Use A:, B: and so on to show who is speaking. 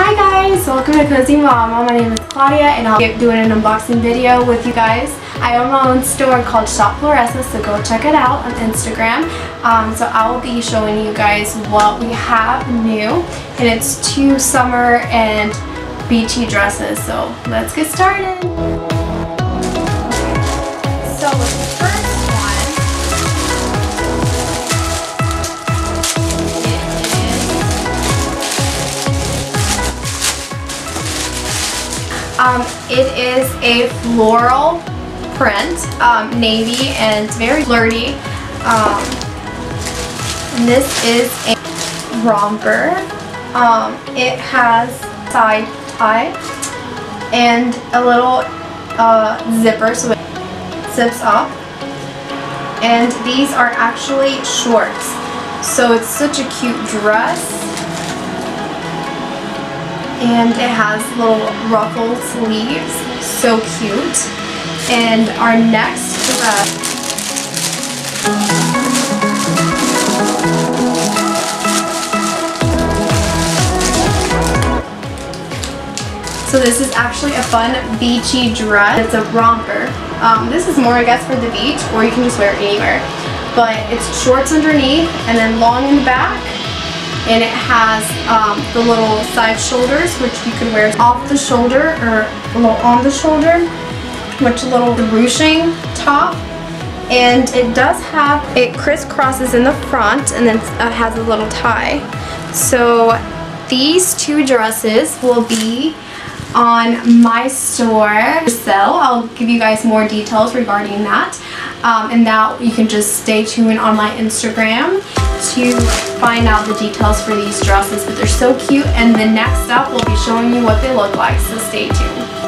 A: Hi guys, welcome to Cozy Mama. My name is Claudia and I'll be doing an unboxing video with you guys. I own my own store called ShopFloresa, so go check it out on Instagram. So I will be showing you guys what we have new, and it's 2 summer and beachy dresses. So let's get started. So the first one it is a floral print, navy, and it's very flirty. And this is a romper. It has side tie and a little zipper, so it zips up. And these are actually shorts, so it's such a cute dress. And it has little ruffled sleeves, so cute. And our next dress, so this is actually a fun beachy dress. It's a romper. This is more, I guess, for the beach, or you can just wear it anywhere. But it's shorts underneath and then long in the back. And it has the little side shoulders, which you can wear off the shoulder or a little on the shoulder, which a little ruching top. And it does have, it crisscrosses in the front and then it has a little tie. So these 2 dresses will be on my store to sell. I'll give you guys more details regarding that. And now you can just stay tuned on my Instagram to find out the details for these dresses, but they're so cute, and the next up we'll be showing you what they look like, so stay tuned.